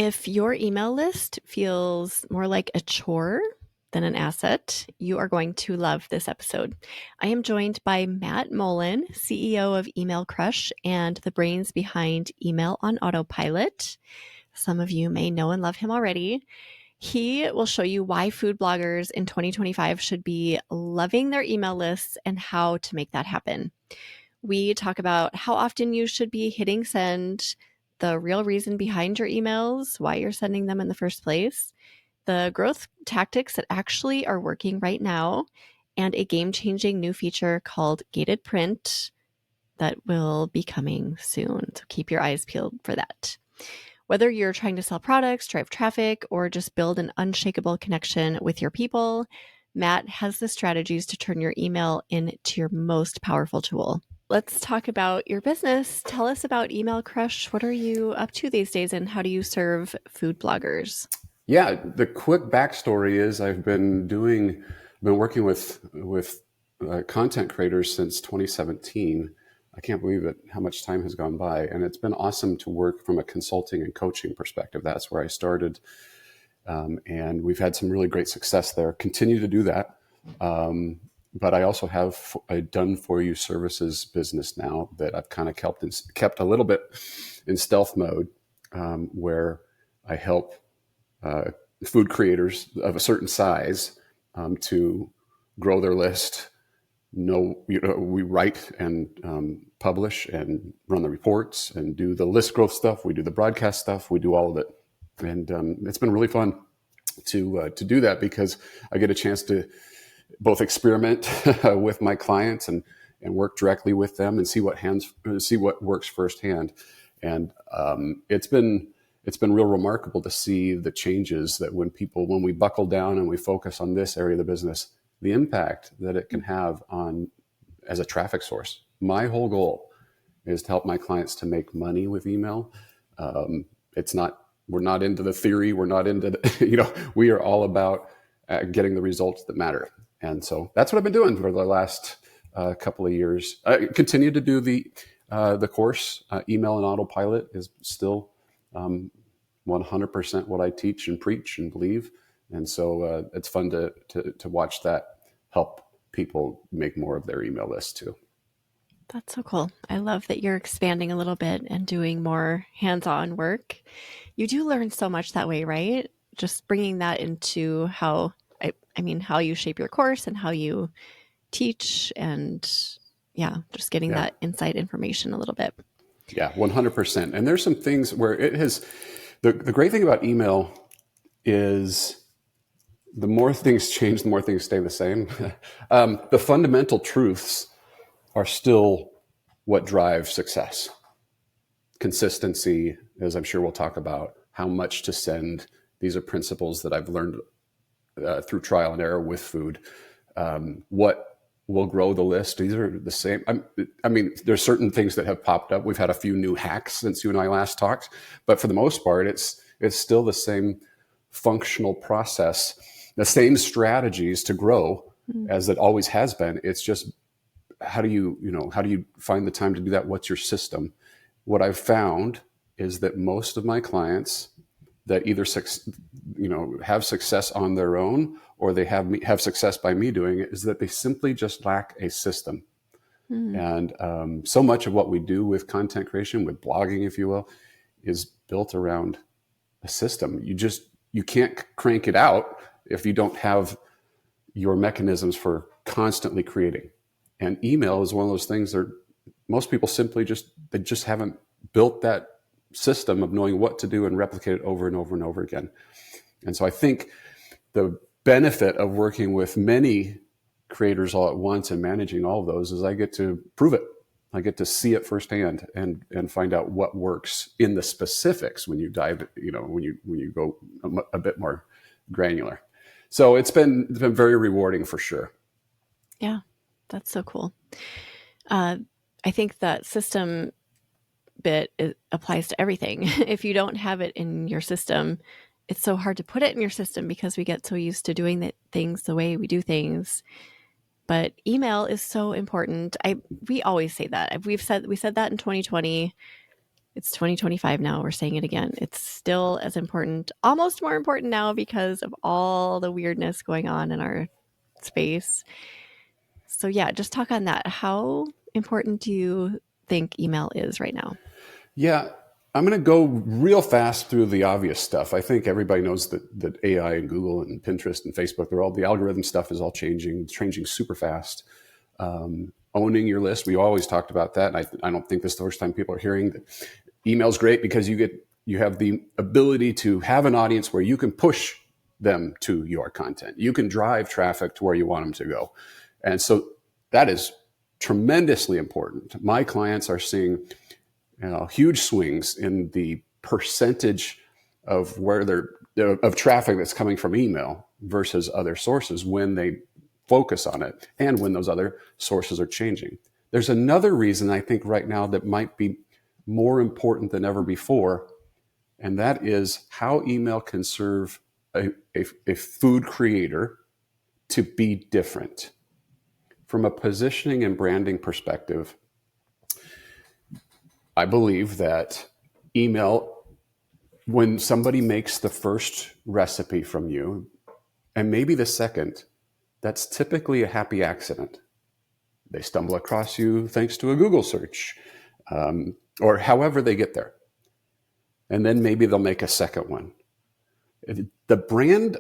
If your email list feels more like a chore than an asset, you are going to love this episode. I am joined by Matt Molen, CEO of Email Crush and the brains behind Email on Autopilot. Some of you may know and love him already. He will show you why food bloggers in 2025 should be loving their email lists and how to make that happen. We talk about how often you should be hitting send, the real reason behind your emails, why you're sending them in the first place, the growth tactics that actually are working right now, and a game-changing new feature called gated print that will be coming soon. So keep your eyes peeled for that. Whether you're trying to sell products, drive traffic, or just build an unshakable connection with your people, Matt has the strategies to turn your email into your most powerful tool. Let's talk about your business. Tell us about Email Crush. What are you up to these days, and how do you serve food bloggers? Yeah, the quick backstory is I've been working with content creators since 2017. I can't believe it, how much time has gone by. And it's been awesome to work from a consulting and coaching perspective. That's where I started. And we've had some really great success there. Continue to do that. But I also have a done for you services business now that I've kind of kept a little bit in stealth mode, where I help food creators of a certain size to grow their list. We write and publish and run the reports and do the list growth stuff. We do the broadcast stuff. We do all of it, and it's been really fun to do that because I get a chance to both experiment with my clients and work directly with them and see what works firsthand. And it's been real remarkable to see the changes that when we buckle down and we focus on this area of the business, the impact that it can have on as a traffic source. My whole goal is to help my clients to make money with email. We're not into the theory. We're not into we are all about getting the results that matter. And so that's what I've been doing for the last couple of years. I continue to do the course. Email and Autopilot is still 100% what I teach and preach and believe. And so it's fun to watch that help people make more of their email list too. That's so cool. I love that you're expanding a little bit and doing more hands-on work. You do learn so much that way, right? Just bringing that into how you shape your course and how you teach, and just getting that inside information a little bit. Yeah, 100%. And there's some things where it has, the great thing about email is the more things change, the more things stay the same. The fundamental truths are still what drive success. Consistency, as I'm sure we'll talk about, how much to send. These are principles that I've learned through trial and error with food. What will grow the list? These are the same. There's certain things that have popped up. We've had a few new hacks since you and I last talked, but for the most part, it's still the same functional process, the same strategies to grow as it always has been. It's just how do you find the time to do that? What's your system? What I've found is that most of my clients that either have success on their own or they have success by me doing it is that they simply just lack a system. And so much of what we do with content creation, with blogging, if you will, is built around a system. You can't crank it out if you don't have your mechanisms for constantly creating. And email is one of those things that most people they just haven't built that system of knowing what to do and replicate it over and over and over again. And so I think the benefit of working with many creators all at once and managing all of those is I get to prove it. I get to see it firsthand and find out what works in the specifics when you dive, when you go a bit more granular. So it's been very rewarding for sure. Yeah, that's so cool. I think that system bit applies to everything. If you don't have it in your system, it's so hard to put it in your system because we get so used to doing things the way we do things. But email is so important. We always say that. We said that in 2020. It's 2025 now. We're saying it again. It's still as important, almost more important now because of all the weirdness going on in our space. So, yeah, just talk on that. How important do you think email is right now? Yeah, I'm going to go real fast through the obvious stuff. I think everybody knows that AI and Google and Pinterest and Facebook, they're all the algorithm stuff is all changing. It's changing super fast. Owning your list, we always talked about that. And I don't think this is the first time people are hearing that email's great because you have the ability to have an audience where you can push them to your content. You can drive traffic to where you want them to go. And so that is tremendously important. My clients are seeing huge swings in the percentage of where of traffic that's coming from email versus other sources when they focus on it and when those other sources are changing. There's another reason I think right now that might be more important than ever before, and that is how email can serve a food creator to be different. From a positioning and branding perspective, I believe that email, when somebody makes the first recipe from you, and maybe the second, that's typically a happy accident. They stumble across you thanks to a Google search, or however they get there. And then maybe they'll make a second one. The brand,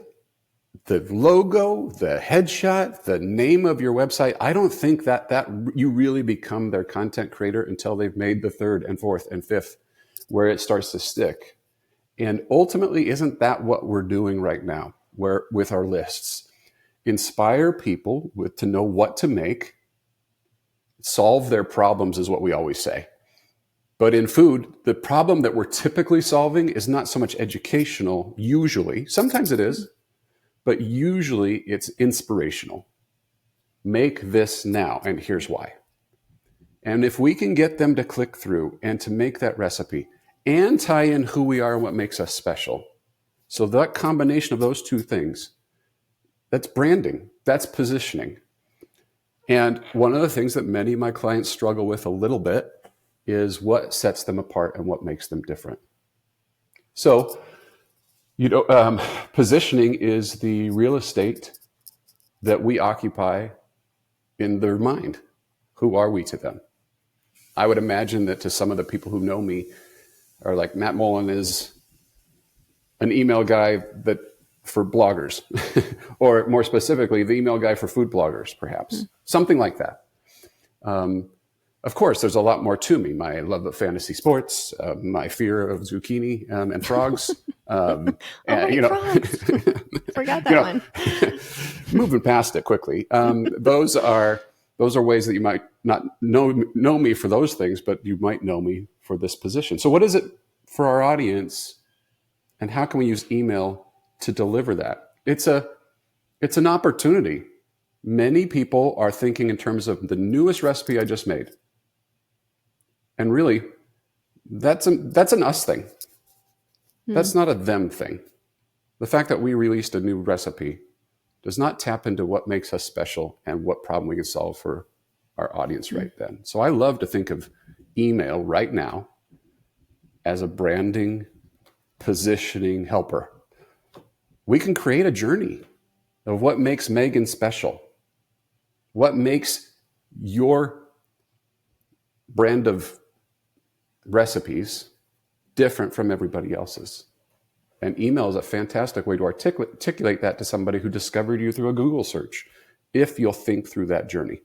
the logo, the headshot, the name of your website, I don't think that you really become their content creator until they've made the third and fourth and fifth, where it starts to stick. And ultimately, isn't that what we're doing right now, where with our lists? Inspire people to know what to make, solve their problems is what we always say. But in food, the problem that we're typically solving is not so much educational, usually. Sometimes it is, but usually it's inspirational. Make this now, and here's why. And if we can get them to click through and to make that recipe and tie in who we are and what makes us special, so that combination of those two things, that's branding, that's positioning. And one of the things that many of my clients struggle with a little bit is what sets them apart and what makes them different. So, positioning is the real estate that we occupy in their mind. Who are we to them? I would imagine that to some of the people who know me are like, Matt Molen is an email guy that for bloggers, or more specifically, the email guy for food bloggers, perhaps. Something like that. Of course, there's a lot more to me. My love of fantasy sports, my fear of zucchini and frogs. Frogs. Forgot that one. Moving past it quickly. Those are ways that you might not know me for those things, but you might know me for this position. So what is it for our audience, and how can we use email to deliver that? It's an opportunity. Many people are thinking in terms of the newest recipe I just made. And really, that's an us thing. That's not a them thing. The fact that we released a new recipe does not tap into what makes us special and what problem we can solve for our audience right then. So I love to think of email right now as a branding, positioning helper. We can create a journey of what makes Megan special. What makes your brand of recipes different from everybody else's? And email is a fantastic way to articulate that to somebody who discovered you through a Google search, if you'll think through that journey.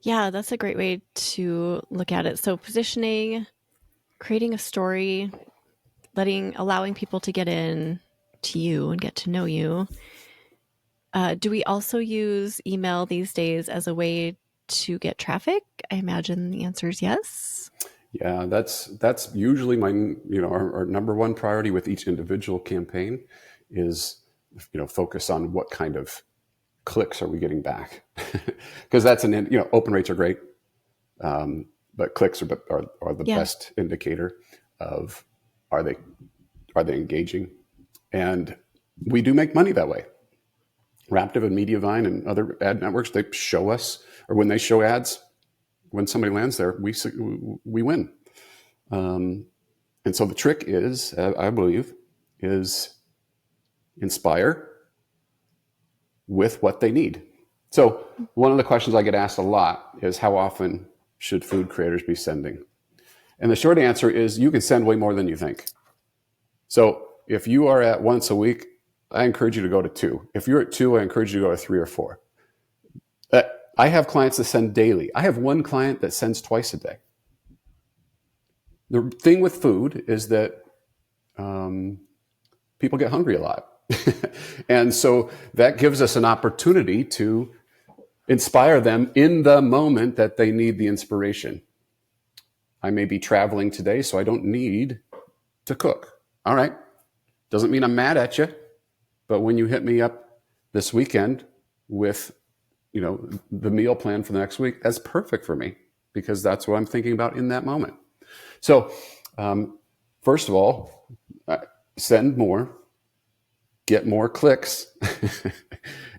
Yeah, that's a great way to look at it. So positioning, creating a story, allowing people to get in to you and get to know you. Do we also use email these days as a way to get traffic? I imagine the answer is yes. Yeah, that's usually our number one priority with each individual campaign is, focus on what kind of clicks are we getting back, because that's open rates are great, but clicks are the best indicator of are they engaging, and we do make money that way. Raptive and Mediavine and other ad networks, they show us, or when they show ads, when somebody lands there, we win. And so the trick is, I believe, is inspire with what they need. So one of the questions I get asked a lot is, how often should food creators be sending? And the short answer is, you can send way more than you think. So if you are at once a week, I encourage you to go to 2. If you're at 2, I encourage you to go to 3 or 4. I have clients that send daily. I have one client that sends twice a day. The thing with food is that people get hungry a lot. And so that gives us an opportunity to inspire them in the moment that they need the inspiration. I may be traveling today, so I don't need to cook. All right. Doesn't mean I'm mad at you. But when you hit me up this weekend with, the meal plan for the next week, that's perfect for me, because that's what I'm thinking about in that moment. So, first of all, send more, get more clicks,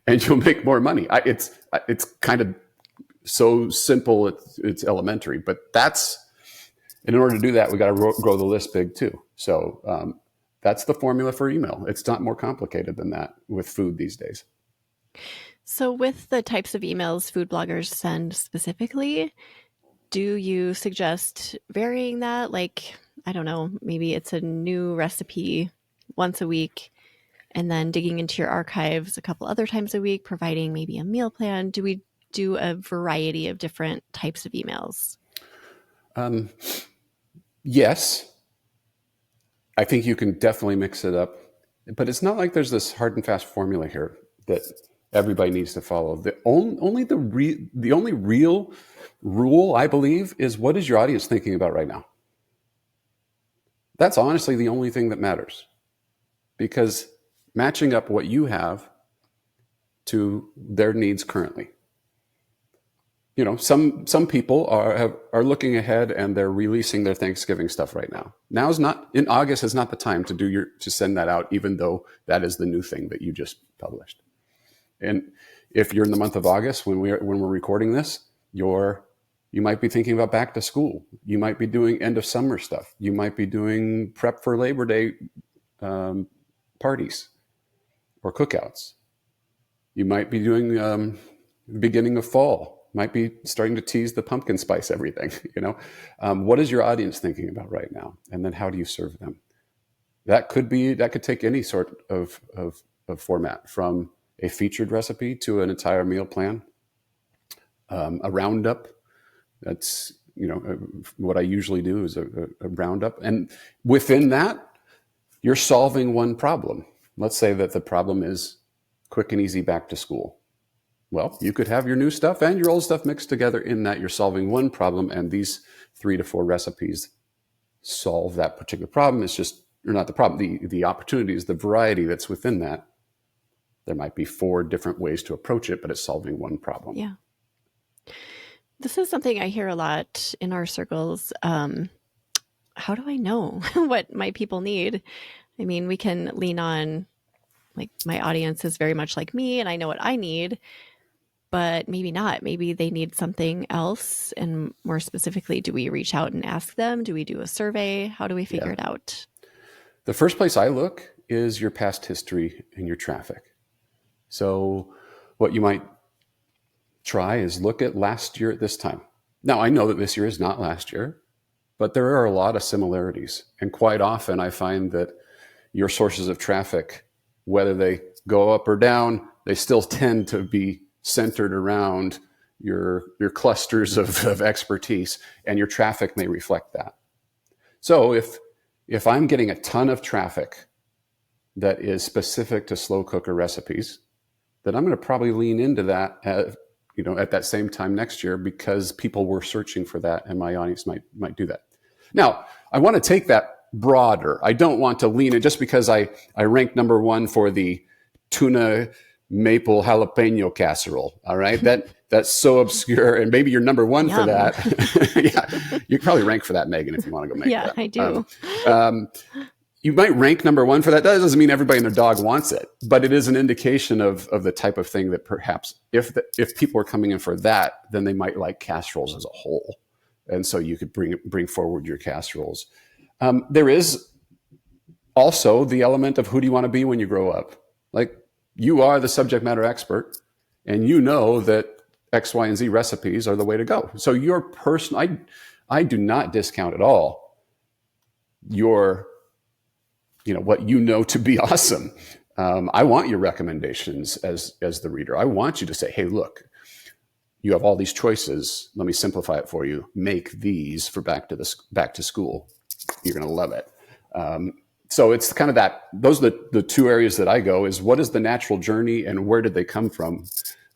and you'll make more money. It's kind of so simple. It's elementary, but in order to do that, we got to grow the list big too. So that's the formula for email. It's not more complicated than that with food these days. So with the types of emails food bloggers send specifically, do you suggest varying that? Like, I don't know, maybe it's a new recipe once a week, and then digging into your archives a couple other times a week, providing maybe a meal plan. Do we do a variety of different types of emails? Yes. I think you can definitely mix it up, but it's not like there's this hard and fast formula here that everybody needs to follow. The only real rule, I believe, is, what is your audience thinking about right now? That's honestly the only thing that matters, because matching up what you have to their needs currently. Some people are looking ahead and they're releasing their Thanksgiving stuff right now. In August is not the time to send that out, even though that is the new thing that you just published. And if you're in the month of August, when we're recording this, you might be thinking about back to school. You might be doing end of summer stuff. You might be doing prep for Labor Day parties or cookouts. You might be doing beginning of fall. Might be starting to tease the pumpkin spice everything. What is your audience thinking about right now? And then how do you serve them? That could take any sort of format, from a featured recipe to an entire meal plan, a roundup. That's, what I usually do is a roundup. And within that, you're solving one problem. Let's say that the problem is quick and easy back to school. Well, you could have your new stuff and your old stuff mixed together in that you're solving one problem, and these 3 to 4 recipes solve that particular problem. It's just, or not the problem, the opportunity is the variety that's within that. There might be 4 different ways to approach it, but it's solving one problem. Yeah. This is something I hear a lot in our circles. How do I know what my people need? I mean, we can lean on, like, my audience is very much like me and I know what I need, but maybe not. Maybe they need something else. And more specifically, do we reach out and ask them? Do we do a survey? How do we figure it out? The first place I look is your past history and your traffic. So what you might try is look at last year at this time. Now, I know that this year is not last year, but there are a lot of similarities. And quite often I find that your sources of traffic, whether they go up or down, they still tend to be centered around your clusters of expertise, and your traffic may reflect that. So if I'm getting a ton of traffic that is specific to slow cooker recipes, then I'm going to probably lean into that at that same time next year, because people were searching for that and my audience might do that. Now, I want to take that broader. I don't want to lean it just because I ranked number 1 for the tuna maple jalapeno casserole. All right. That's so obscure. And maybe you're number 1 for that. Yeah. You can probably rank for that, Megan, if you want to go make that. Yeah, I do. you might rank number one for that. That doesn't mean everybody and their dog wants it, but it is an indication of the type of thing that perhaps if people are coming in for that, then they might like casseroles as a whole. And so you could bring forward your casseroles. There is also the element of who do you want to be when you grow up? Like, you are the subject matter expert, and you know that X, Y, and Z recipes are the way to go. So your person, I do not discount at all your, what you know to be awesome. I want your recommendations as the reader. I want you to say, hey, look, you have all these choices. Let me simplify it for you. Make these for back to school. You're going to love it. So it's kind of that. Those are the two areas that I go: is what is the natural journey, and where did they come from?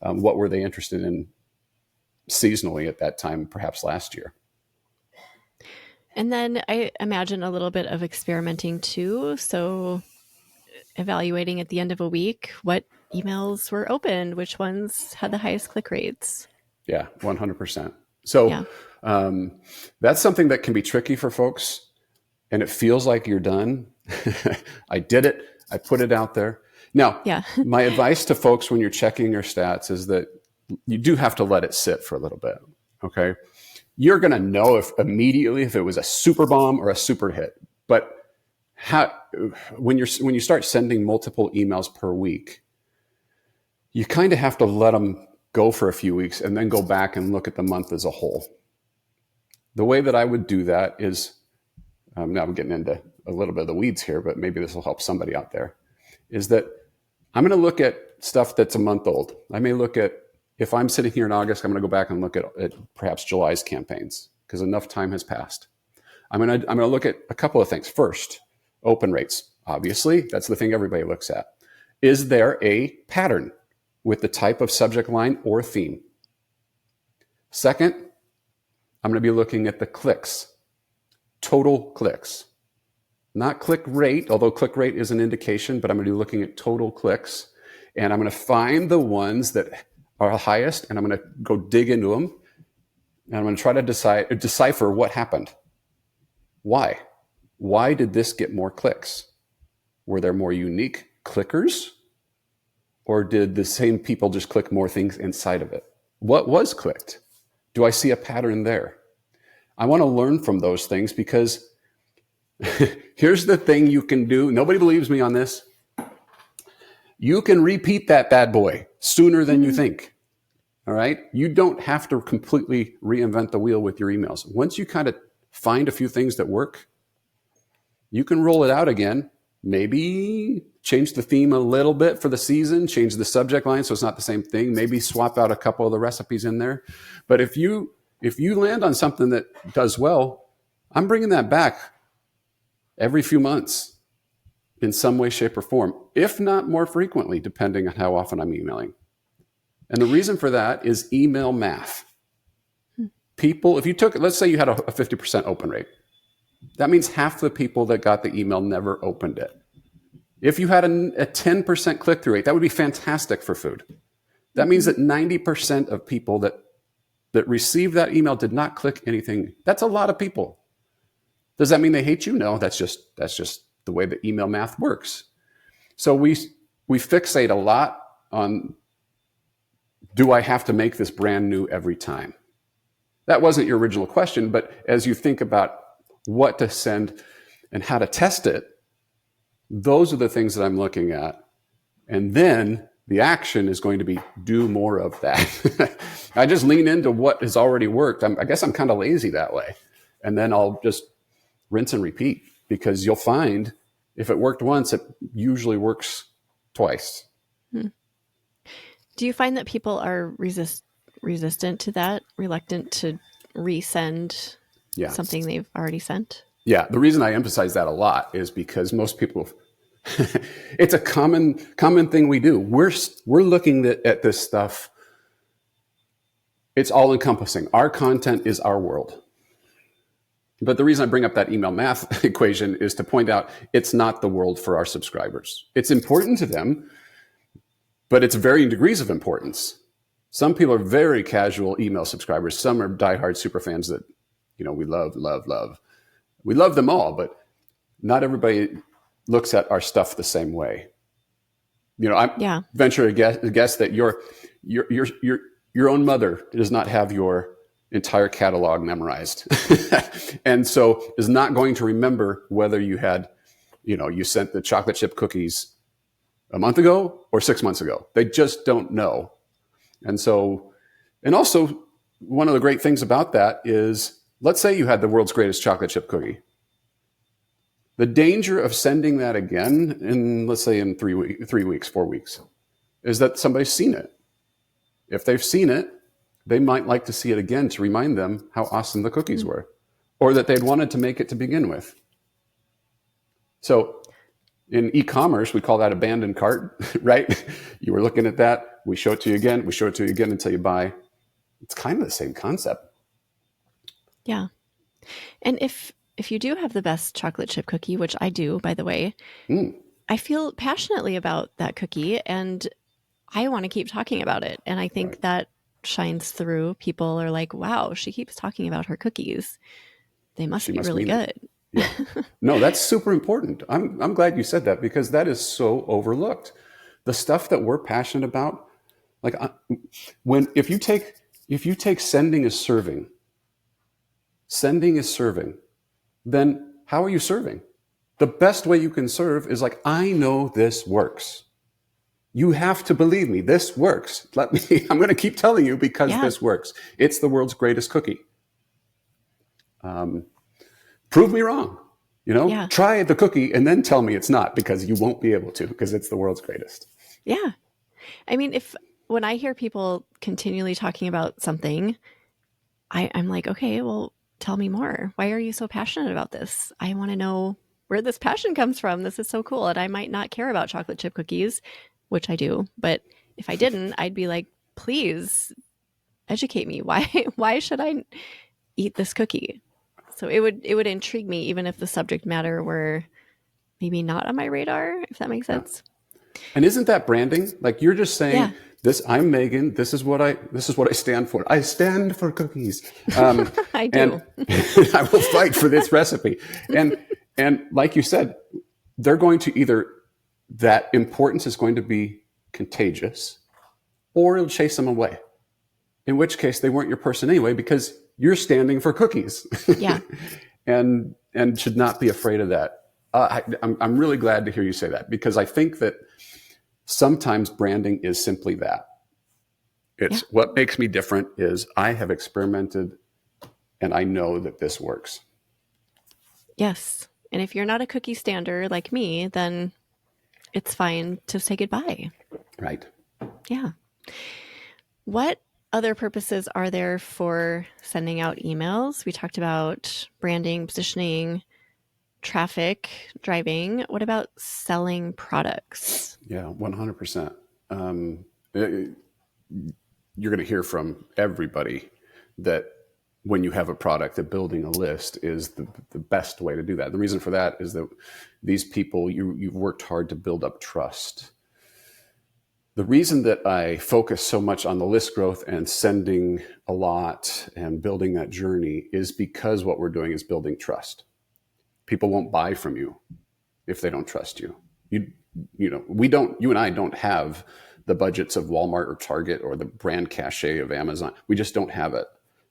What were they interested in seasonally at that time, perhaps last year? And then I imagine a little bit of experimenting too. So evaluating at the end of a week what emails were opened, which ones had the highest click rates. Yeah, 100%. So Yeah. That's something that can be tricky for folks, and it feels like you're done. I did it. I put it out there. Now, Yeah. my advice to folks when you're checking your stats is that you do have to let it sit for a little bit. Okay. You're going to know immediately if it was a super bomb or a super hit. But when you start sending multiple emails per week, you kind of have to let them go for a few weeks and then go back and look at the month as a whole. The way that I would do that is, now I'm getting into a little bit of the weeds here, but maybe this will help somebody out there, is that I'm going to look at stuff that's a month old. I may look at, if I'm sitting here in August, I'm going to go back and look at perhaps July's campaigns because enough time has passed. I'm going to look at a couple of things. First, open rates. Obviously, that's the thing everybody looks at. Is there a pattern with the type of subject line or theme? Second, I'm going to be looking at the clicks, total clicks. Not click rate, although click rate is an indication, but I'm going to be looking at total clicks. And I'm going to find the ones that are highest, and I'm going to go dig into them. And I'm going to try to decipher what happened. Why? Why did this get more clicks? Were there more unique clickers? Or did the same people just click more things inside of it? What was clicked? Do I see a pattern there? I want to learn from those things because here's the thing you can do. Nobody believes me on this. You can repeat that bad boy sooner than you think. All right. You don't have to completely reinvent the wheel with your emails. Once you kind of find a few things that work, you can roll it out again. Maybe change the theme a little bit for the season, change the subject line so it's not the same thing. Maybe swap out a couple of the recipes in there. But if you land on something that does well, I'm bringing that back every few months in some way, shape, or form, if not more frequently, depending on how often I'm emailing. And the reason for that is email math. People, if you took, let's say you had a 50% open rate, that means half the people that got the email never opened it. If you had a 10% click-through rate, that would be fantastic for food. That means that 90% of people that received that email did not click anything. That's a lot of people. Does that mean they hate you? No, that's just the way the email math works. So we fixate a lot on, do I have to make this brand new every time? That wasn't your original question, but as you think about what to send and how to test it, those are the things that I'm looking at. And then the action is going to be do more of that. I just lean into what has already worked. I guess I'm kind of lazy that way. And then I'll just rinse and repeat, because you'll find if it worked once, it usually works twice. Do you find that people are resistant to that, reluctant to resend something they've already sent? Yeah. The reason I emphasize that a lot is because most people, it's a common thing we do. We're looking at this stuff. It's all encompassing. Our content is our world. But the reason I bring up that email math equation is to point out it's not the world for our subscribers. It's important to them, but it's varying degrees of importance. Some people are very casual email subscribers. Some are diehard super fans that, we love. We love them all, but not everybody looks at our stuff the same way. I Yeah. venture to guess that your own mother does not have your entire catalog memorized, and so is not going to remember whether you sent the chocolate chip cookies a month ago or 6 months ago. They just don't know. And also, one of the great things about that is, let's say you had the world's greatest chocolate chip cookie. The danger of sending that again let's say in 3 weeks, 4 weeks, is that somebody's seen it. If they've seen it, they might like to see it again to remind them how awesome the cookies were, or that they'd wanted to make it to begin with. So in e-commerce, we call that abandoned cart, right? You were looking at that. We show it to you again. We show it to you again until you buy. It's kind of the same concept. Yeah. And if you do have the best chocolate chip cookie, which I do, by the way, I feel passionately about that cookie and I want to keep talking about it. And I think that shines through. People are like, wow, she keeps talking about her cookies. They must be really good. Yeah. No, that's super important. I'm glad you said that, because that is so overlooked. The stuff that we're passionate about, like if you take sending as serving, then how are you serving? The best way you can serve is like, I know this works. You have to believe me. This works. I'm going to keep telling you because this works. It's the world's greatest cookie. Prove me wrong. Try the cookie and then tell me it's not, because you won't be able to, because it's the world's greatest. Yeah. I mean, when I hear people continually talking about something, I'm like, okay, well, tell me more. Why are you so passionate about this? I want to know where this passion comes from. This is so cool. And I might not care about chocolate chip cookies, which I do. But if I didn't, I'd be like, please educate me. Why should I eat this cookie? So it would intrigue me, even if the subject matter were maybe not on my radar, if that makes sense. And isn't that branding? Like, you're just saying, this, I'm Megan. This is what I stand for. I stand for cookies. I do. And I will fight for this recipe. And like you said, they're going to either, that importance is going to be contagious, or it'll chase them away. In which case they weren't your person anyway, because you're standing for cookies. Yeah. and should not be afraid of that. I'm really glad to hear you say that, because I think that sometimes branding is simply that. It's what makes me different is I have experimented and I know that this works. Yes. And if you're not a cookie stander like me, then it's fine to say goodbye. Right. Yeah. What other purposes are there for sending out emails? We talked about branding, positioning, traffic driving. What about selling products? Yeah, 100%. You're going to hear from everybody that when you have a product, that building a list is the best way to do that. The reason for that is that these people, you've worked hard to build up trust. The reason that I focus so much on the list growth and sending a lot and building that journey is because what we're doing is building trust. People won't buy from you if they don't trust you. You and I don't have the budgets of Walmart or Target or the brand cachet of Amazon. We just don't have it.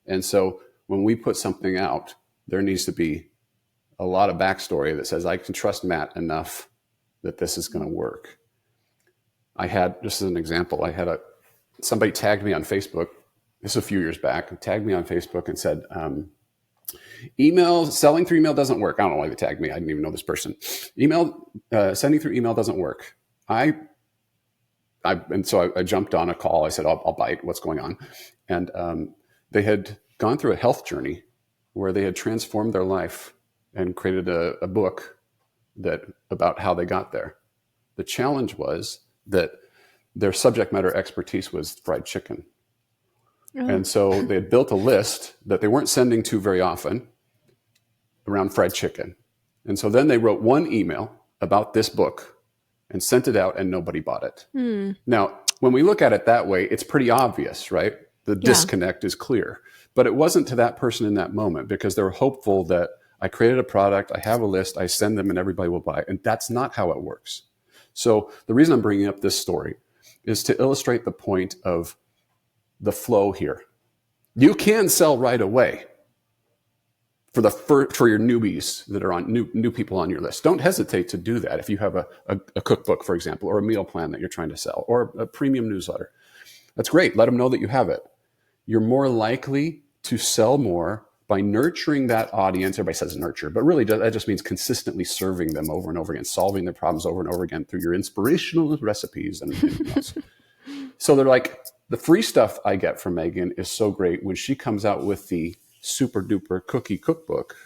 And so when we put something out, there needs to be a lot of backstory that says, I can trust Matt enough that this is going to work. I had, just as an example, somebody tagged me on Facebook. This was a few years back, tagged me on Facebook and said, selling through email doesn't work. I don't know why they tagged me. I didn't even know this person. Sending through email doesn't work. And so I jumped on a call. I said, I'll bite. What's going on? And they had gone through a health journey where they had transformed their life and created a book about how they got there. The challenge was that their subject matter expertise was fried chicken. Oh. And so they had built a list that they weren't sending to very often around fried chicken. And so then they wrote one email about this book and sent it out, and nobody bought it. Now, when we look at it that way, it's pretty obvious, right? The disconnect is clear. But it wasn't to that person in that moment, because they were hopeful that I created a product, I have a list, I send them, and everybody will buy. And that's not how it works. So the reason I'm bringing up this story is to illustrate the point of the flow here. You can sell right away for your newbies that are on new people on your list. Don't hesitate to do that if you have a cookbook, for example, or a meal plan that you're trying to sell, or a premium newsletter. That's great. Let them know that you have it. You're more likely to sell more by nurturing that audience. Everybody says nurture, but really that just means consistently serving them over and over again, solving their problems over and over again through your inspirational recipes and else. So they're like, the free stuff I get from Megan is so great. When she comes out with the super duper cookie cookbook,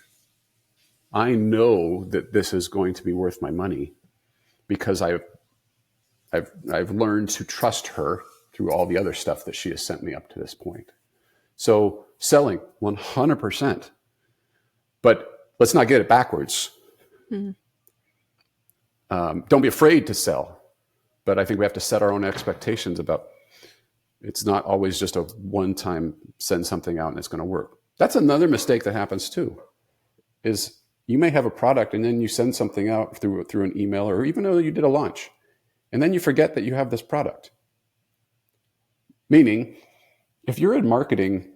I know that this is going to be worth my money because I've learned to trust her through all the other stuff that she has sent me up to this point. So selling 100%, but let's not get it backwards. Mm-hmm. Don't be afraid to sell, but I think we have to set our own expectations about it's not always just a one-time send something out and it's going to work. That's another mistake that happens too, is you may have a product and then you send something out through an email, or even though you did a launch, and then you forget that you have this product. Meaning, if you're in marketing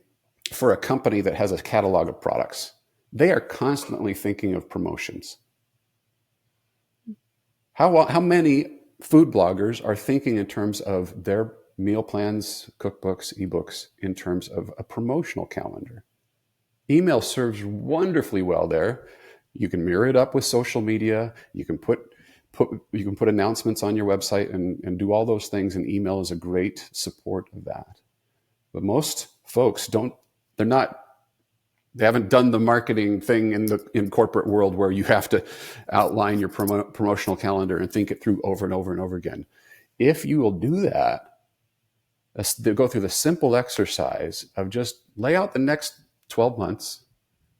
for a company that has a catalog of products, they are constantly thinking of promotions. How many food bloggers are thinking in terms of their meal plans, cookbooks, ebooks, in terms of a promotional calendar? Email serves wonderfully well there. You can mirror it up with social media. You can put announcements on your website and do all those things, and email is a great support of that. But most folks they haven't done the marketing thing in corporate world where you have to outline your promotional calendar and think it through over and over and over again. If you will do that, go through the simple exercise of just lay out the next 12 months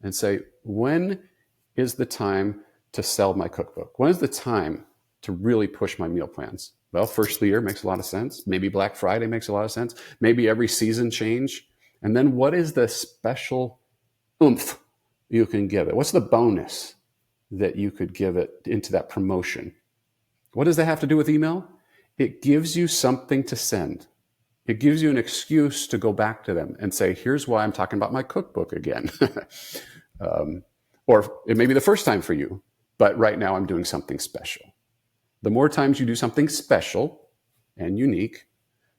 and say, when is the time to sell my cookbook? When is the time to really push my meal plans? Well, first of the year makes a lot of sense. Maybe Black Friday makes a lot of sense. Maybe every season change. And then what is the special oomph you can give it? What's the bonus that you could give it into that promotion? What does that have to do with email? It gives you something to send. It gives you an excuse to go back to them and say, here's why I'm talking about my cookbook again. Or it may be the first time for you, but right now I'm doing something special. The more times you do something special and unique,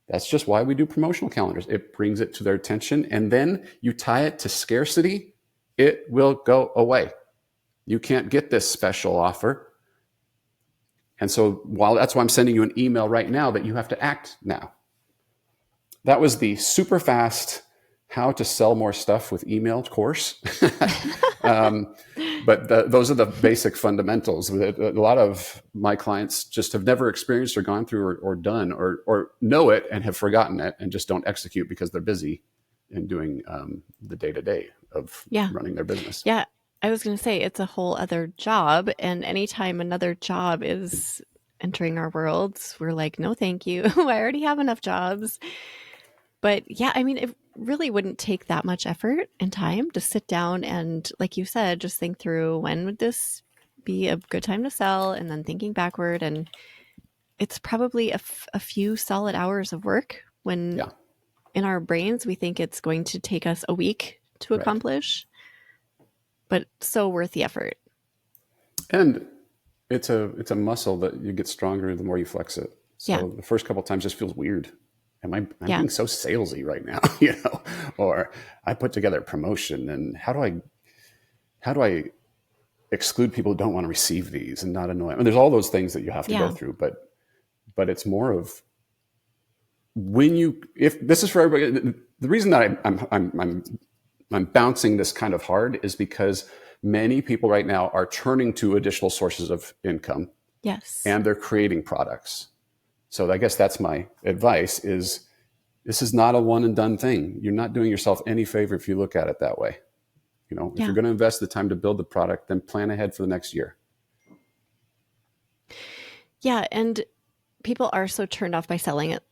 that's just why we do promotional calendars. It brings it to their attention, and then you tie it to scarcity, it will go away. You can't get this special offer. And so that's why I'm sending you an email right now that you have to act now. That was the super fast how to sell more stuff with email course. But those are the basic fundamentals. A lot of my clients just have never experienced or gone through or done or know it and have forgotten it and just don't execute because they're busy in doing the day-to-day of running their business. Yeah. I was going to say it's a whole other job. And anytime another job is entering our worlds, we're like, no, thank you. I already have enough jobs. But yeah, I mean, it really wouldn't take that much effort and time to sit down and, like you said, just think through when would this be a good time to sell, and then thinking backward. And it's probably a few solid hours of work when in our brains we think it's going to take us a week to accomplish, but so worth the effort. And it's a muscle that you get stronger the more you flex it. So the first couple of times just feels weird. I'm being so salesy right now, or I put together a promotion, and how do I exclude people who don't want to receive these and not annoy them? And there's all those things that you have to go through, but it's more of if this is for everybody. The reason that I'm bouncing this kind of hard is because many people right now are turning to additional sources of income. Yes. And they're creating products. So I guess that's my advice is this is not a one and done thing. You're not doing yourself any favor if you look at it that way. If you're going to invest the time to build the product, then plan ahead for the next year. Yeah. And people are so turned off by selling it,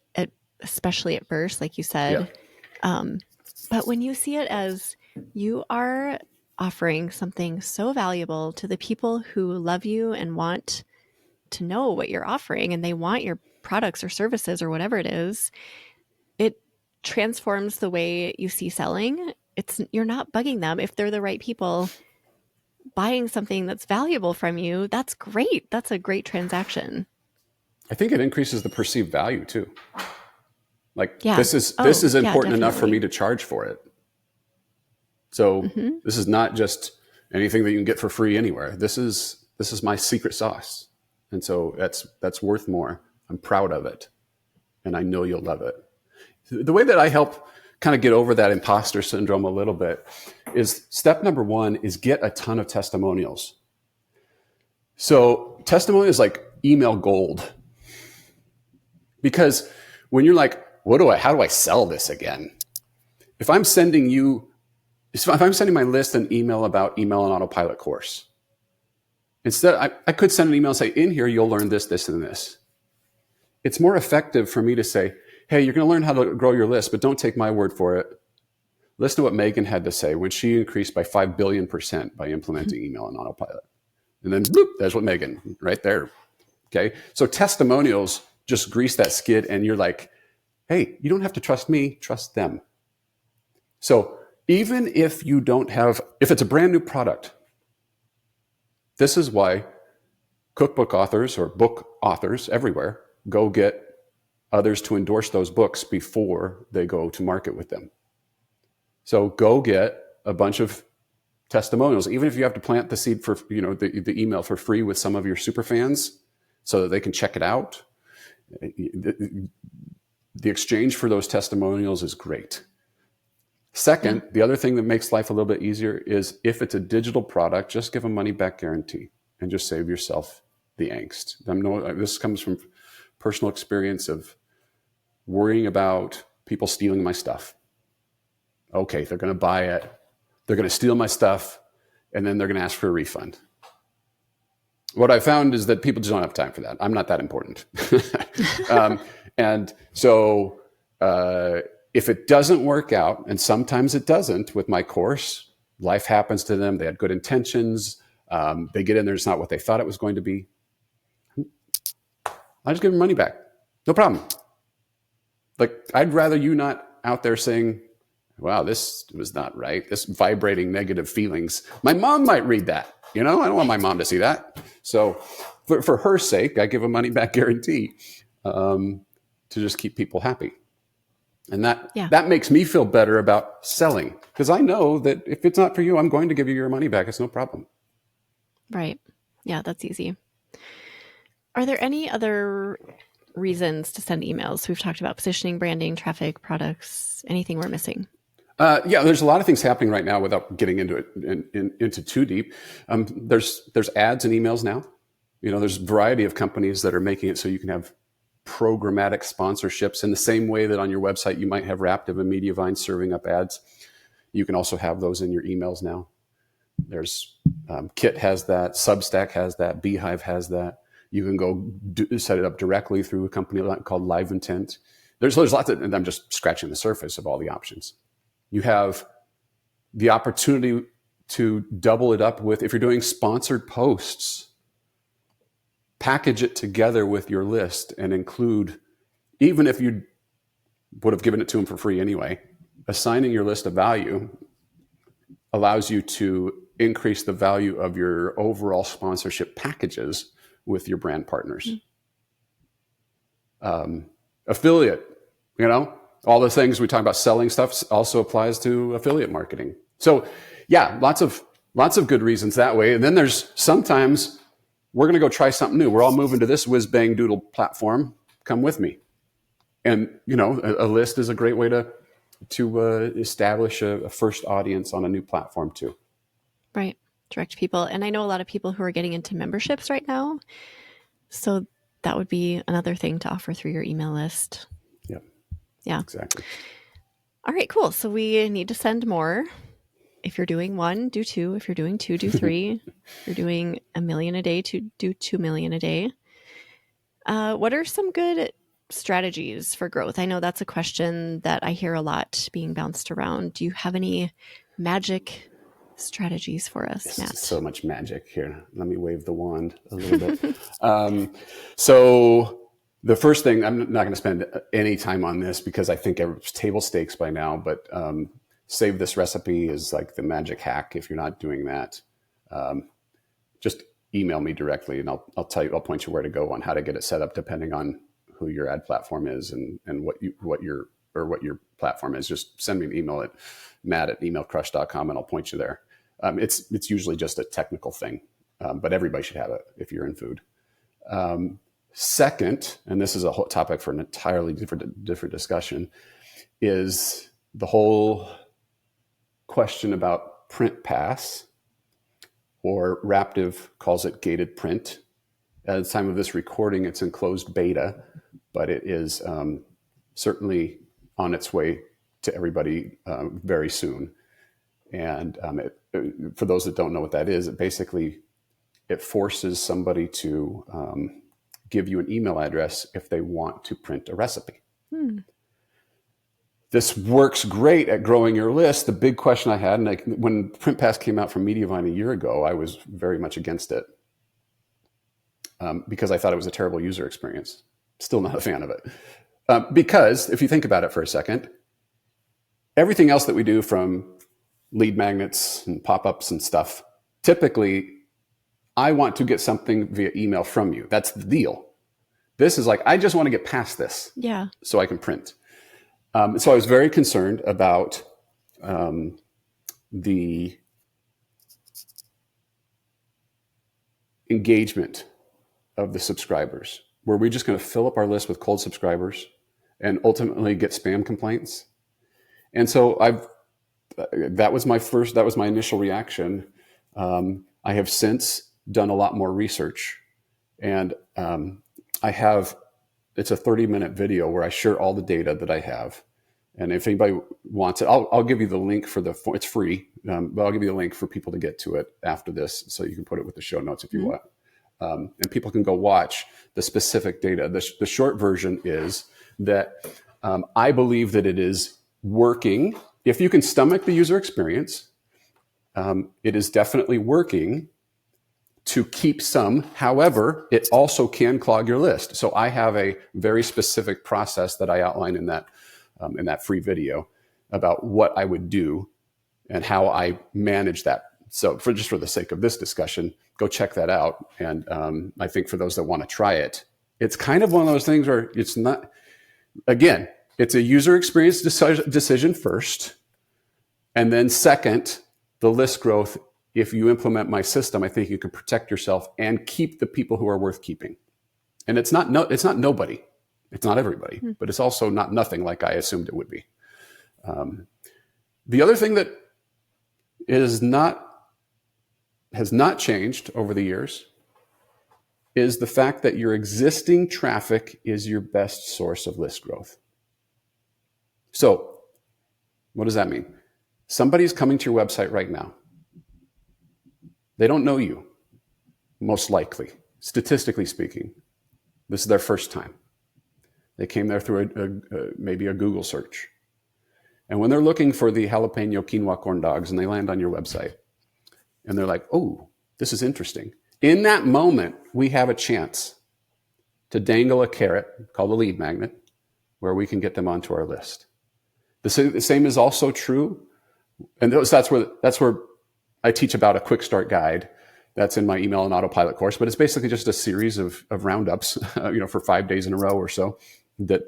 especially at first, like you said. But when you see it as you are offering something so valuable to the people who love you and want to know what you're offering, and they want your products or services or whatever it is, it transforms the way you see selling. You're not bugging them. If they're the right people buying something that's valuable from you, that's great. That's a great transaction. I think it increases the perceived value too. Like Yeah. this Oh, is yeah, important enough for me definitely. to charge for it. So Mm-hmm. this is not just anything that you can get for free anywhere. This is my secret sauce. And so that's worth more. I'm proud of it. And I know you'll love it. The way that I help kind of get over that imposter syndrome a little bit is step number one is get a ton of testimonials. So testimonials like email gold. Because when you're like, how do I sell this again? If I'm sending my list an email about email and autopilot course, instead, I could send an email and say, in here, you'll learn this, this, and this. It's more effective for me to say, hey, you're going to learn how to grow your list, but don't take my word for it. Listen to what Megan had to say when she increased by 5 billion% by implementing email and autopilot. And then, bloop, there's what Megan, right there. Okay. So testimonials just grease that skid, and you're like, hey, you don't have to trust me, trust them. So even if if it's a brand new product, this is why cookbook authors or book authors everywhere go get others to endorse those books before they go to market with them. So go get a bunch of testimonials, even if you have to plant the seed for, the email for free with some of your super fans so that they can check it out. The exchange for those testimonials is great. Second, the other thing that makes life a little bit easier is if it's a digital product, just give a money back guarantee and just save yourself the angst. This comes from personal experience of worrying about people stealing my stuff. Okay, they're going to buy it. They're going to steal my stuff, and then they're going to ask for a refund. What I found is that people just don't have time for that. I'm not that important. And so if it doesn't work out, and sometimes it doesn't with my course, life happens to them. They had good intentions. They get in there, it's not what they thought it was going to be. I just give them money back. No problem. Like, I'd rather you not out there saying, wow, this was not right. This vibrating negative feelings. My mom might read that. I don't want my mom to see that. So for her sake, I give a money back guarantee to just keep people happy. And that makes me feel better about selling, because I know that if it's not for you, I'm going to give you your money back. It's no problem. Right. Yeah, that's easy. Are there any other reasons to send emails? We've talked about positioning, branding, traffic, products, anything we're missing. There's a lot of things happening right now without getting into it into too deep. There's ads and emails now. There's a variety of companies that are making it so you can have programmatic sponsorships in the same way that on your website you might have Raptive and Mediavine serving up ads. You can also have those in your emails now. There's Kit has that, Substack has that, Beehive has that. You can go set it up directly through a company called Live Intent. There's lots of, and I'm just scratching the surface of all the options. You have the opportunity to double it up with, if you're doing sponsored posts, package it together with your list and include, even if you would have given it to them for free anyway, assigning your list a value allows you to increase the value of your overall sponsorship packages with your brand partners. Affiliate, all the things we talk about selling stuff also applies to affiliate marketing. So lots of good reasons that way. And then there's sometimes we're going to go try something new. We're all moving to this whiz bang doodle platform. Come with me. And, a list is a great way to establish a first audience on a new platform too. Right. Direct people. And I know a lot of people who are getting into memberships right now. So that would be another thing to offer through your email list. Yeah. Exactly. All right, cool. So we need to send more. If you're doing 1, do 2. If you're doing 2, do 3. If you're doing 1 million a day, do 2 million a day. What are some good strategies for growth? I know that's a question that I hear a lot being bounced around. Do you have any magic strategies for us, This is Matt? so much magic here. Let me wave the wand a little bit. So the first thing, I'm not going to spend any time on this because I think it's table stakes by now, but save this recipe is like the magic hack. If you're not doing that, just email me directly and I'll point you where to go on how to get it set up depending on who your ad platform is and what your platform is. Just send me an email at matt@emailcrush.com and I'll point you there. It's usually just a technical thing, but everybody should have it if you're in food. Second, and this is a whole topic for an entirely different discussion, is the whole question about print pass, or Raptive calls it gated print. At the time of this recording, it's in closed beta, but it is certainly on its way to everybody very soon. And for those that don't know what that is, it forces somebody to give you an email address if they want to print a recipe. This works great at growing your list. The big question I had, and when PrintPass came out from Mediavine a year ago, I was very much against it because I thought it was a terrible user experience. Still not a fan of it. Because if you think about it for a second, everything else that we do, from lead magnets and pop-ups and stuff, typically I want to get something via email from you. That's the deal. This is like, I just want to get past this so I can print. So I was very concerned about the engagement of the subscribers. Were we just going to fill up our list with cold subscribers and ultimately get spam complaints? And so that was my initial reaction. I have since done a lot more research, and it's a 30-minute video where I share all the data that I have. And if anybody wants it, I'll give you the link it's free, but I'll give you the link for people to get to it after this, so you can put it with the show notes if you want. And people can go watch the specific data. The short version is that I believe that it is working. If you can stomach the user experience, it is definitely working to keep some. However, it also can clog your list. So I have a very specific process that I outline in that free video about what I would do and how I manage that. So for the sake of this discussion, go check that out. And I think for those that want to try it, it's kind of one of those things where it's not, again, it's a user experience decision first. And then second, the list growth. If you implement my system, I think you can protect yourself and keep the people who are worth keeping. And it's not nobody. It's not everybody, but it's also not nothing like I assumed it would be. The other thing that has not changed over the years is the fact that your existing traffic is your best source of list growth. So what does that mean? Somebody's coming to your website right now. They don't know you, most likely, statistically speaking. This is their first time. They came there through maybe a Google search. And when they're looking for the jalapeno quinoa corn dogs and they land on your website and they're like, oh, this is interesting. In that moment, we have a chance to dangle a carrot called a lead magnet where we can get them onto our list. The same is also true. And that's where I teach about a quick start guide. That's in my email and autopilot course, but it's basically just a series of roundups, for 5 days in a row or so, that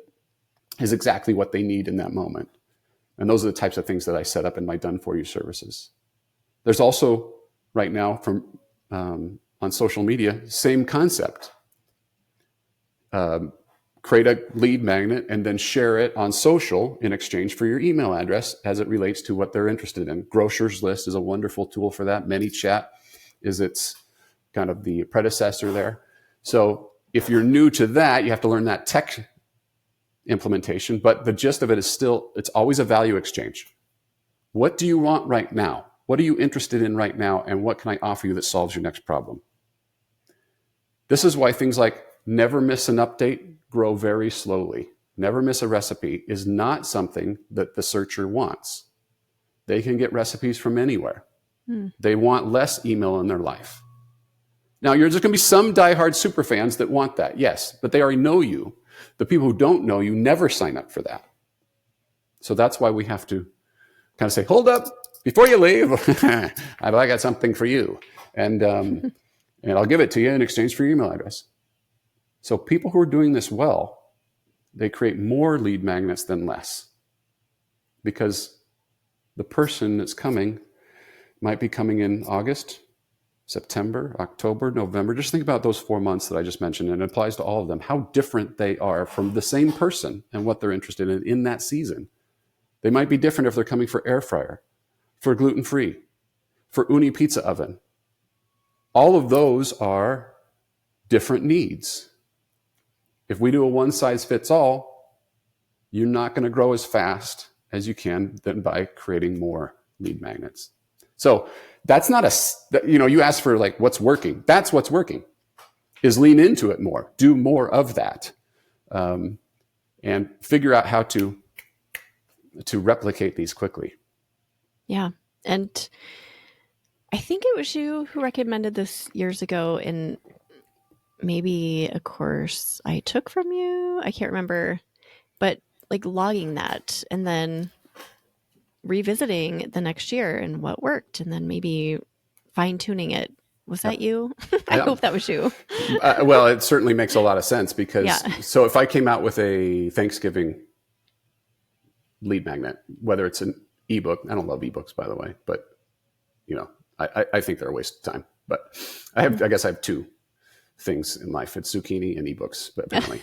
is exactly what they need in that moment. And those are the types of things that I set up in my done for you services. There's also right now on social media, same concept. Create a lead magnet and then share it on social in exchange for your email address as it relates to what they're interested in. Grocers List is a wonderful tool for that. ManyChat is its kind of the predecessor there. So if you're new to that, you have to learn that tech implementation, but the gist of it is it's always a value exchange. What do you want right now? What are you interested in right now? And what can I offer you that solves your next problem? This is why things like never miss an update, grow very slowly. Never miss a recipe is not something that the searcher wants. They can get recipes from anywhere. Hmm. They want less email in their life. Now, there's going to be some diehard super fans that want that, yes, but they already know you. The people who don't know you never sign up for that. So that's why we have to kind of say, hold up, before you leave, I got something for you. And I'll give it to you in exchange for your email address. So people who are doing this well, they create more lead magnets than less, because the person that's coming might be coming in August, September, October, November. Just think about those 4 months that I just mentioned, and it applies to all of them, how different they are from the same person and what they're interested in that season. They might be different if they're coming for air fryer, for gluten-free, for uni pizza oven. All of those are different needs. If we do a one size fits all, you're not going to grow as fast as you can than by creating more lead magnets. So that's not you ask for like what's working. That's what's working, is lean into it more, do more of that, and figure out how to replicate these quickly. Yeah. And I think it was you who recommended this years ago in maybe a course I took from you. I can't remember, but like logging that and then revisiting the next year and what worked, and then maybe fine tuning it. Was that Yep. you? I Yeah. hope that was you. Well, it certainly makes a lot of sense, because Yeah. so if I came out with a Thanksgiving lead magnet, whether it's an ebook, I don't love ebooks, by the way, but I think they're a waste of time. But I guess I have two things in life. It's zucchini and ebooks, but apparently,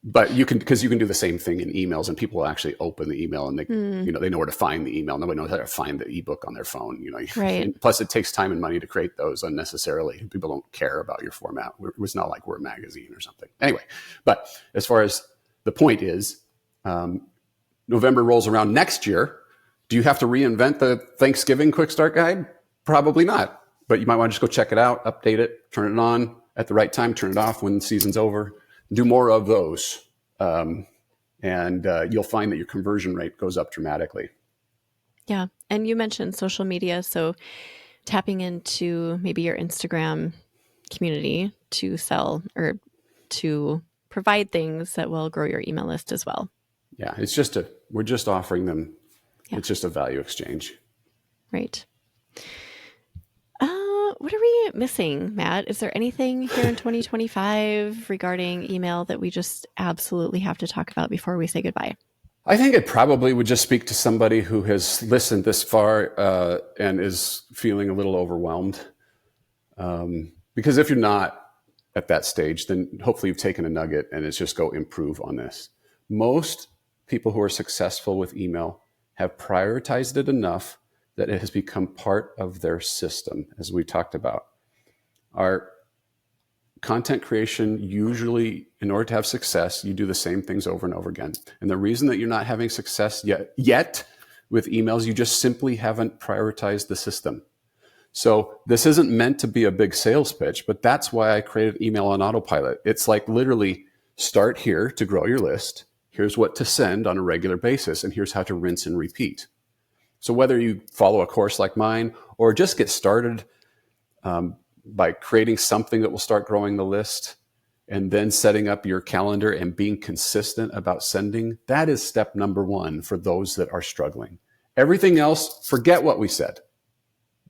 but you can do the same thing in emails, and people will actually open the email, and they they know where to find the email. Nobody knows how to find the ebook on their phone. Right. Plus it takes time and money to create those unnecessarily. People don't care about your format. It's not like we're a magazine or something. Anyway, but as far as the point is, November rolls around next year. Do you have to reinvent the Thanksgiving quick start guide? Probably not. But you might want to just go check it out, update it, turn it on at the right time, turn it off when the season's over. Do more of those. And you'll find that your conversion rate goes up dramatically. Yeah. And you mentioned social media. So tapping into maybe your Instagram community to sell or to provide things that will grow your email list as well. Yeah. We're just offering them. Yeah. It's just a value exchange. Right. What are we missing, Matt? Is there anything here in 2025 regarding email that we just absolutely have to talk about before we say goodbye? I think it probably would just speak to somebody who has listened this far and is feeling a little overwhelmed. Because if you're not at that stage, then hopefully you've taken a nugget and it's just go improve on this. Most people who are successful with email have prioritized it enough that it has become part of their system, as we talked about. Our content creation, usually, in order to have success, you do the same things over and over again. And the reason that you're not having success yet with emails, you just simply haven't prioritized the system. So this isn't meant to be a big sales pitch, but that's why I created email on autopilot. It's like literally start here to grow your list. Here's what to send on a regular basis, and here's how to rinse and repeat. So whether you follow a course like mine or just get started by creating something that will start growing the list and then setting up your calendar and being consistent about sending, that is step number one for those that are struggling. Everything else, forget what we said.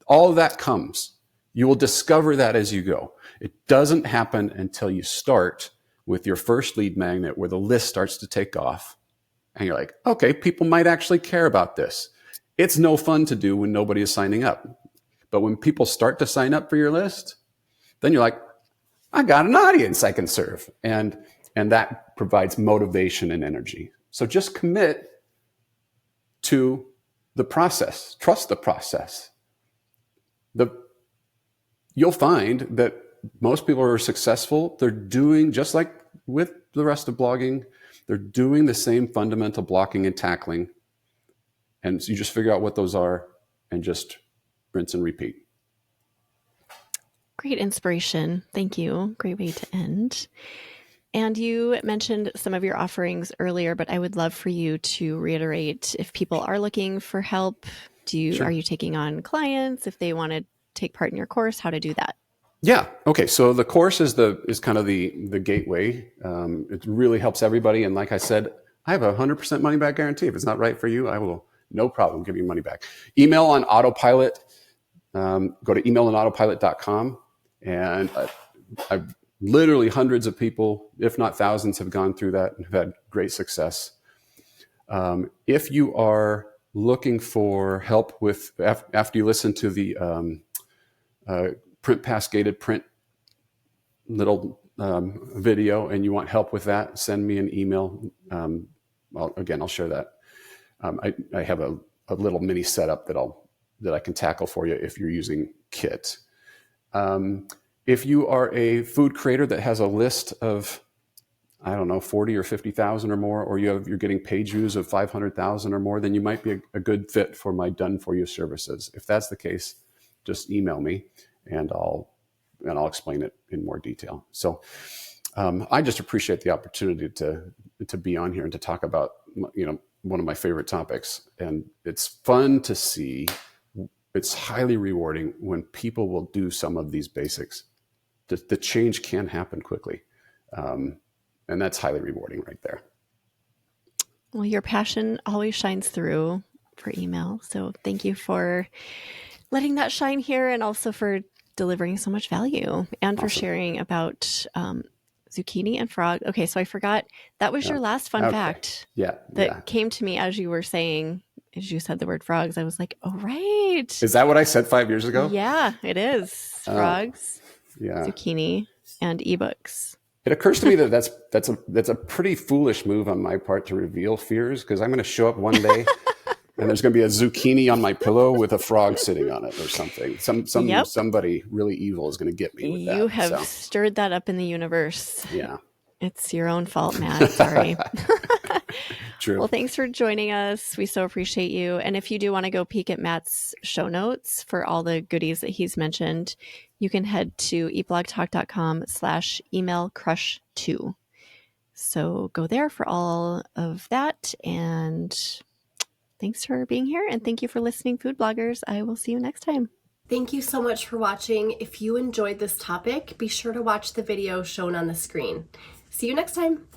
All of that comes. You will discover that as you go. It doesn't happen until you start with your first lead magnet where the list starts to take off. And you're like, okay, people might actually care about this. It's no fun to do when nobody is signing up. But when people start to sign up for your list, then you're like, I got an audience I can serve. And that provides motivation and energy. So just commit to the process. Trust the process. You'll find that most people who are successful, they're doing, just like with the rest of blogging, they're doing the same fundamental blocking and tackling. And so you just figure out what those are and just rinse and repeat. Great inspiration. Thank you. Great way to end. And you mentioned some of your offerings earlier, but I would love for you to reiterate if people are looking for help Are Sure. you taking on clients if they want to take part in your course? How to do that? Yeah. Okay. So the course is kind of the gateway. It really helps everybody. And like I said, I have 100% money back guarantee. If it's not right for you, I will no problem give you money back. Email on autopilot. Go to emailonautopilot.com, and I've literally hundreds of people, if not thousands, have gone through that and have had great success. If you are looking for help with after you listen to the print pass gated print little video and you want help with that, send me an email. I'll share that. I have a little mini setup that I can tackle for you if you're using Kit. If you are a food creator that has a list of, I don't know, 40 or 50,000 or more, or you're getting page views of 500,000 or more, then you might be a good fit for my done for you services. If that's the case, just email me and I'll explain it in more detail. So I just appreciate the opportunity to be on here and to talk about, one of my favorite topics. And it's fun to see. It's highly rewarding when people will do some of these basics. The change can happen quickly. And that's highly rewarding right there. Well, your passion always shines through for email. So thank you for letting that shine here, and also for delivering so much value, and for Awesome. sharing about zucchini and frog. Okay, so I forgot, that was your last fun fact Yeah. that came to me as you were saying, as you said the word frogs. I was like, oh, right. Is that what I said 5 years ago? Yeah, it is. Frogs, yeah. zucchini, and ebooks. It occurs to me that that's a pretty foolish move on my part to reveal fears, because I'm going to show up one day and there's going to be a zucchini on my pillow with a frog sitting on it or something. Somebody really evil is going to get me with that. You have stirred that up in the universe. Yeah. It's your own fault, Matt. Sorry. True. Well, thanks for joining us. We so appreciate you. And if you do want to go peek at Matt's show notes for all the goodies that he's mentioned, you can head to eatblogtalk.com/emailcrush2. So go there for all of that. And thanks for being here. And thank you for listening, food bloggers. I will see you next time. Thank you so much for watching. If you enjoyed this topic, be sure to watch the video shown on the screen. See you next time.